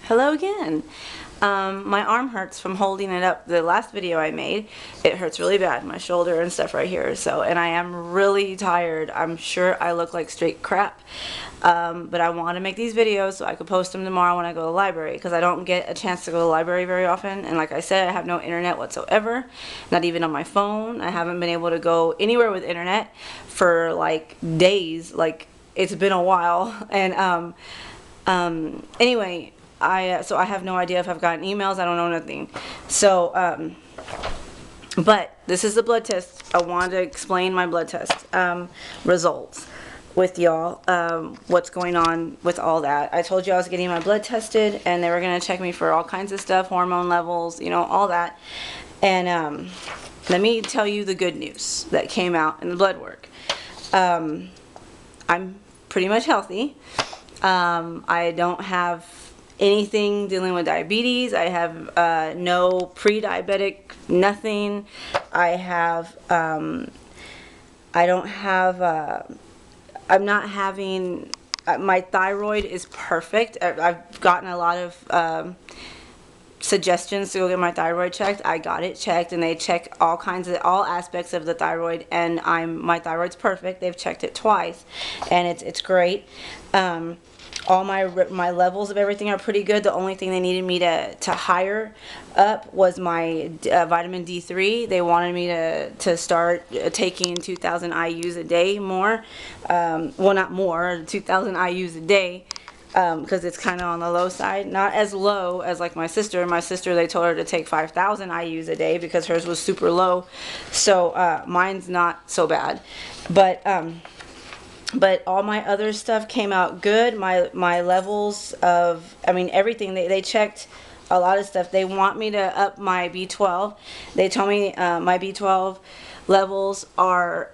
Hello again. My arm hurts from holding it up. The last video I made, it hurts really bad, my shoulder and stuff right here. So, and I am really tired. I'm sure I look like straight crap. But I want to make these videos so I could post them tomorrow when I go to the library, because I don't get a chance to go to the library very often. And like I said, I have no internet whatsoever, not even on my phone. I haven't been able to go anywhere with internet for like days. Like, it's been a while. And anyway, so I have no idea if I've gotten emails. I don't know nothing. So, but this is the blood test. I wanted to explain my blood test results with y'all, what's going on with all that. I told you I was getting my blood tested, and they were going to check me for all kinds of stuff, hormone levels, you know, all that. And let me tell you the good news that came out in the blood work. I'm pretty much healthy. I don't have anything dealing with diabetes. I have no pre-diabetic, nothing. I have, I'm not having, my thyroid is perfect. I've gotten a lot of suggestions to go get my thyroid checked. I got it checked, and they check all aspects of the thyroid, and my thyroid's perfect. They've checked it twice, and it's great. All my levels of everything are pretty good. The only thing they needed me to higher up was my vitamin D3. They wanted me to start taking 2,000 IUs a day more. Well, not more, 2,000 IUs a day, because it's kind of on the low side. Not as low as like my sister. My sister, they told her to take 5,000 IUs a day because hers was super low. So mine's not so bad. But all my other stuff came out good. My levels of, everything, they checked a lot of stuff. They want me to up my B12. They told me my B12 levels are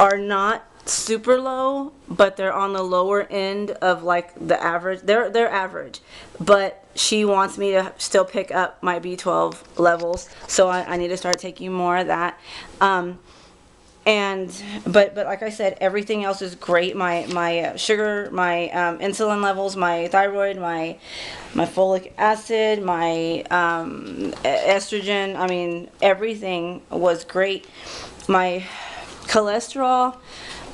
not super low, but they're on the lower end of like the average. They're average, but she wants me to still pick up my B12 levels, so I need to start taking more of that. But like I said, everything else is great. My sugar, my insulin levels, my thyroid, my folic acid, my estrogen, everything was great. My cholesterol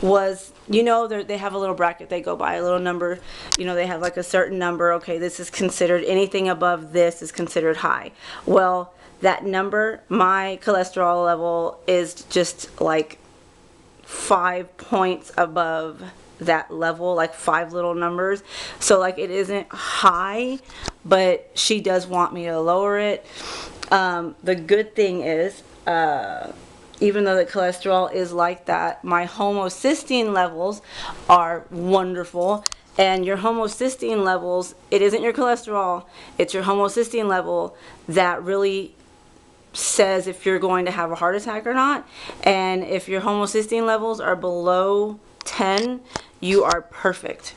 was, they have a little bracket they go by, a little number. They have like a certain number. Okay, this is considered, anything above this is considered high. Well, that number, my cholesterol level is just like 5 points above that level, like 5 little numbers. So like, it isn't high, but she does want me to lower it. The good thing is, even though the cholesterol is like that, my homocysteine levels are wonderful. And your homocysteine levels, it isn't your cholesterol, it's your homocysteine level that really says if you're going to have a heart attack or not. And if your homocysteine levels are below 10, you are perfect.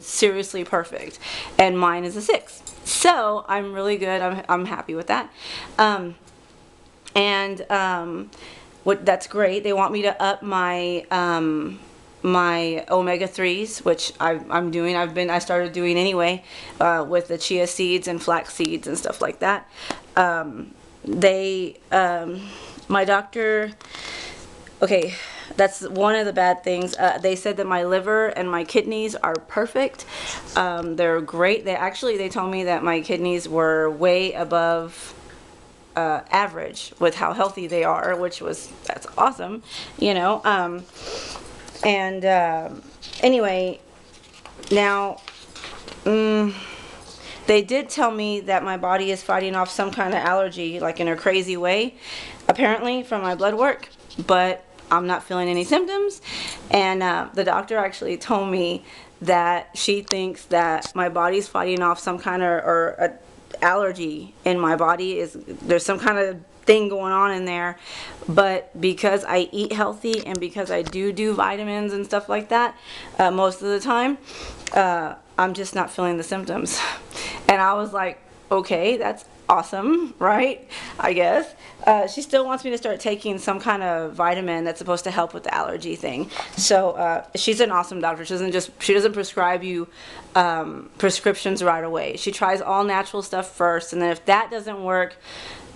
Seriously perfect. And mine is a 6. So I'm really good. I'm happy with that. That's great. They want me to up my my omega-3s, which I'm doing. I started doing anyway, with the chia seeds and flax seeds and stuff like that. My doctor, okay, that's one of the bad things. They said that my liver and my kidneys are perfect. They're great. They told me that my kidneys were way above average with how healthy they are, that's awesome, anyway, now, they did tell me that my body is fighting off some kind of allergy, like in a crazy way, apparently, from my blood work, but I'm not feeling any symptoms. And the doctor actually told me that she thinks that my body's fighting off some kind of allergy in my body. There's some kind of thing going on in there, but because I eat healthy and because I do vitamins and stuff like that most of the time, I'm just not feeling the symptoms. And I was like, okay, that's awesome, right? I guess. She still wants me to start taking some kind of vitamin that's supposed to help with the allergy thing. So she's an awesome doctor. She doesn't prescribe you prescriptions right away. She tries all natural stuff first, and then if that doesn't work,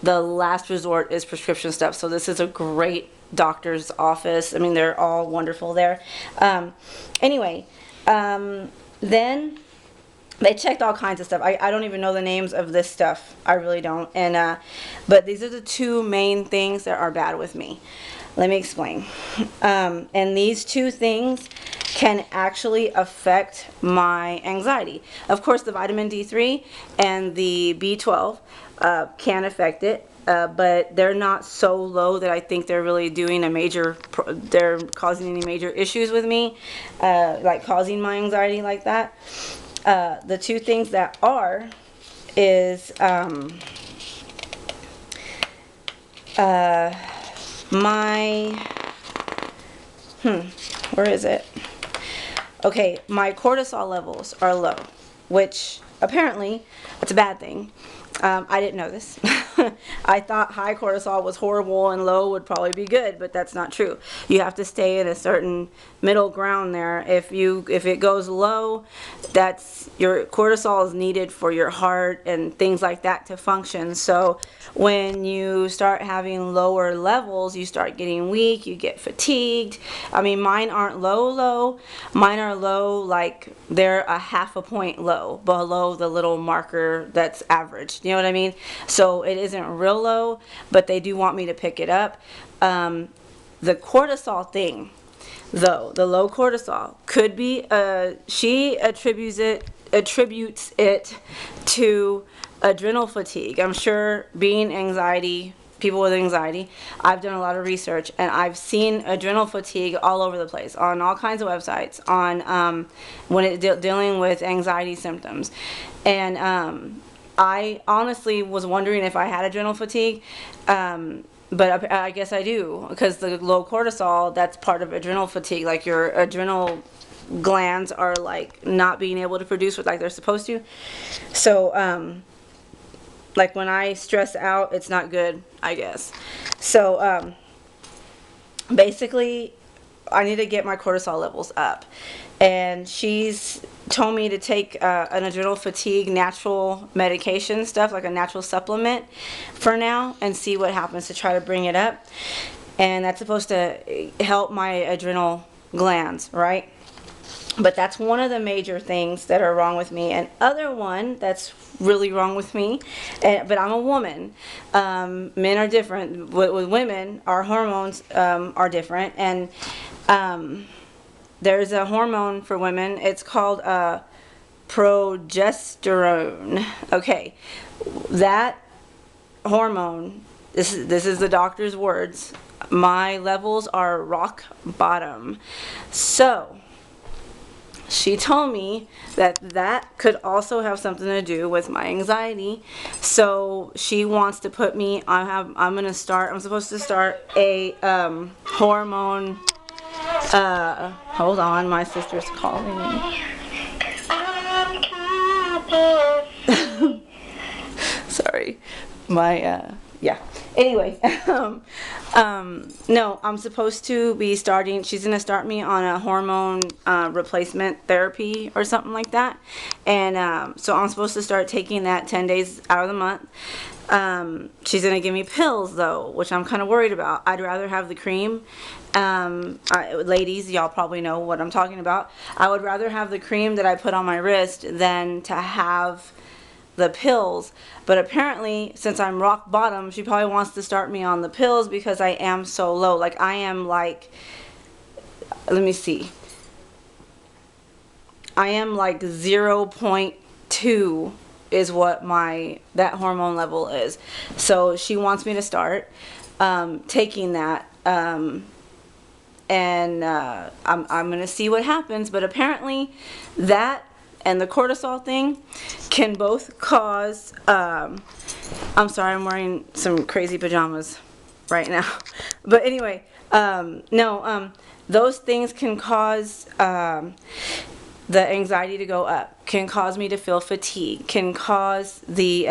the last resort is prescription stuff. So this is a great doctor's office. I mean, they're all wonderful there. Anyway, then they checked all kinds of stuff. I don't even know the names of this stuff. I really don't. And but these are the two main things that are bad with me. Let me explain. And these two things can actually affect my anxiety. Of course, the vitamin D3 and the B12 can affect it. But they're not so low that I think they're really doing they're causing any major issues with me, like causing my anxiety like that. The two things that is where is it? Okay, my cortisol levels are low, which apparently it's a bad thing. I didn't know this. I thought high cortisol was horrible and low would probably be good, but that's not true. You have to stay in a certain middle ground there. If it goes low, that's your cortisol is needed for your heart and things like that to function. So when you start having lower levels, you start getting weak, you get fatigued. I mean, mine aren't low. Mine are low, like they're a half a point low below the little marker that's average. You know what I mean? So it isn't real low, but they do want me to pick it up. The cortisol thing, though, the low cortisol could be, she attributes it to adrenal fatigue. I'm sure people with anxiety, I've done a lot of research and I've seen adrenal fatigue all over the place on all kinds of websites on when dealing with anxiety symptoms. And I honestly was wondering if I had adrenal fatigue, but I guess I do, because the low cortisol, that's part of adrenal fatigue. Like your adrenal glands are like not being able to produce what like they're supposed to. So like when I stress out, it's not good, I guess. So basically I need to get my cortisol levels up, and she's told me to take an adrenal fatigue natural medication stuff, like a natural supplement for now, and see what happens to try to bring it up. And that's supposed to help my adrenal glands, right? But that's one of the major things that are wrong with me. And other one that's really wrong with me, but I'm a woman. Men are different. With women, our hormones are different. And there's a hormone for women. It's called progesterone. Okay, that hormone, this is the doctor's words, my levels are rock bottom. So she told me that could also have something to do with my anxiety. So she wants to put me, I'm supposed to start a hormone, hold on, my sister's calling me. Sorry, yeah. Anyway, no, I'm supposed to be starting, she's going to start me on a hormone replacement therapy or something like that. And so I'm supposed to start taking that 10 days out of the month. She's going to give me pills, though, which I'm kind of worried about. I'd rather have the cream. Ladies, y'all probably know what I'm talking about. I would rather have the cream that I put on my wrist than to have the pills. But apparently, since I'm rock bottom, she probably wants to start me on the pills because I am so low. Like I am like, let me see, I am like 0.2 is what that hormone level is. So she wants me to start taking that, and I'm gonna see what happens. But apparently that and the cortisol thing can both cause, I'm sorry, I'm wearing some crazy pajamas right now. But anyway, those things can cause the anxiety to go up, can cause me to feel fatigue, can cause the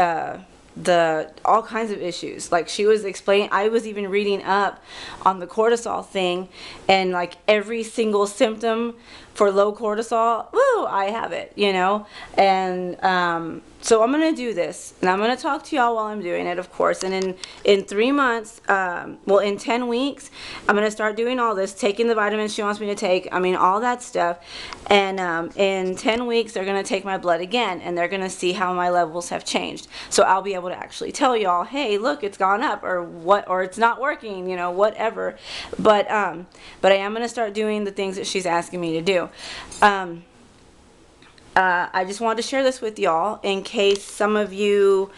all kinds of issues. Like she was explaining, I was even reading up on the cortisol thing, and like every single symptom for low cortisol, woo, I have it, you know. And so I'm gonna do this, and I'm gonna talk to y'all while I'm doing it, of course. And in 3 months, well, in 10 weeks, I'm gonna start doing all this, taking the vitamins she wants me to take. I mean, all that stuff. And in 10 weeks, they're gonna take my blood again, and they're gonna see how my levels have changed. So I'll be able to actually tell y'all, hey, look, it's gone up, or what, or it's not working, you know, whatever. But I am gonna start doing the things that she's asking me to do. I just wanted to share this with y'all in case some of you,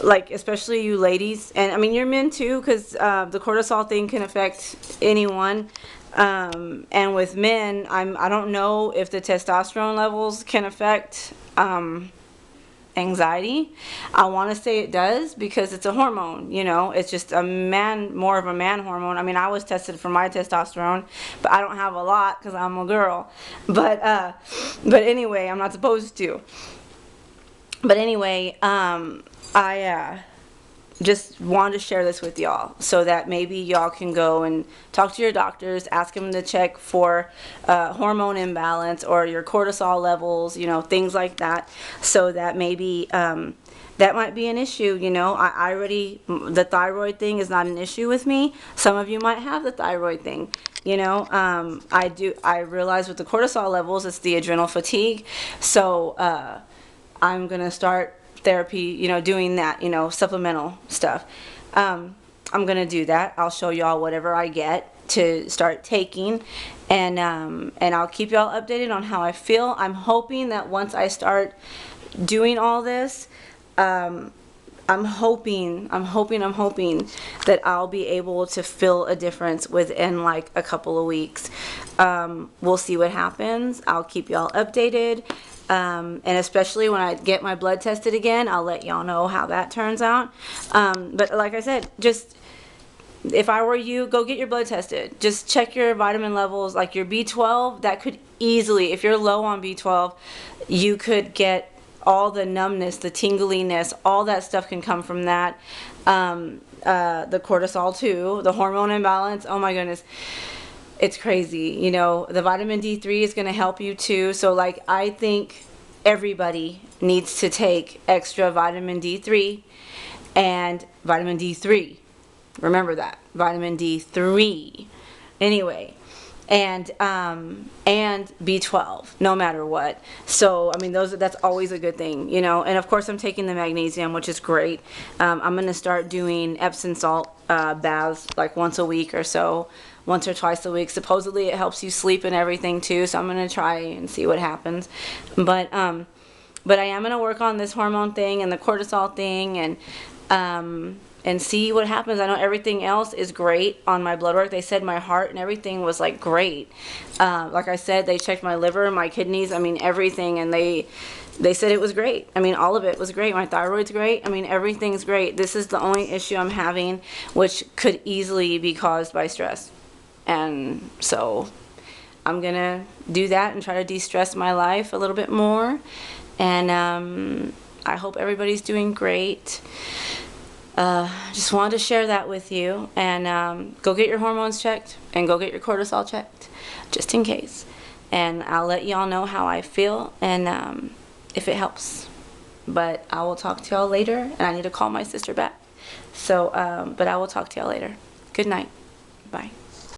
like especially you ladies, and I mean you're men too, because the cortisol thing can affect anyone. And with men, I don't know if the testosterone levels can affect anxiety. I want to say it does because it's a hormone, you know. It's just more of a man hormone. I mean, I was tested for my testosterone, but I don't have a lot because I'm a girl. But anyway, I'm not supposed to. But anyway, I just wanted to share this with y'all so that maybe y'all can go and talk to your doctors, ask them to check for hormone imbalance or your cortisol levels, you know, things like that, so that maybe that might be an issue, you know. I already, the thyroid thing is not an issue with me. Some of you might have the thyroid thing, you know. I realize with the cortisol levels, it's the adrenal fatigue. So I'm going to start therapy, you know, doing that, you know, supplemental stuff. I'm going to do that. I'll show y'all whatever I get to start taking, and I'll keep y'all updated on how I feel. I'm hoping that once I start doing all this, I'm hoping that I'll be able to feel a difference within like a couple of weeks. We'll see what happens. I'll keep y'all updated. And especially when I get my blood tested again, I'll let y'all know how that turns out. But like I said, just if I were you, go get your blood tested. Just check your vitamin levels, like your B12. That could easily, if you're low on B12, you could get all the numbness, the tingliness, all that stuff can come from that. The cortisol too, the hormone imbalance. Oh my goodness. It's crazy, you know. The vitamin D3 is going to help you too. So like, I think everybody needs to take extra vitamin D3 and vitamin D3. Remember that, vitamin D3. Anyway, and B12, no matter what. So I mean, that's always a good thing, you know. And of course, I'm taking the magnesium, which is great. I'm going to start doing Epsom salt baths like once a week or so. Once or twice a week. Supposedly it helps you sleep and everything too, so I'm going to try and see what happens. But I am going to work on this hormone thing and the cortisol thing, and see what happens. I know everything else is great on my blood work. They said my heart and everything was like great. Like I said, they checked my liver, my kidneys, I mean everything, and they said it was great. I mean, all of it was great. My thyroid's great. I mean, everything's great. This is the only issue I'm having, which could easily be caused by stress. And so I'm going to do that and try to de-stress my life a little bit more. And I hope everybody's doing great. Just wanted to share that with you. And go get your hormones checked and go get your cortisol checked, just in case. And I'll let y'all know how I feel and if it helps. But I will talk to y'all later. And I need to call my sister back. So, but I will talk to y'all later. Good night. Bye.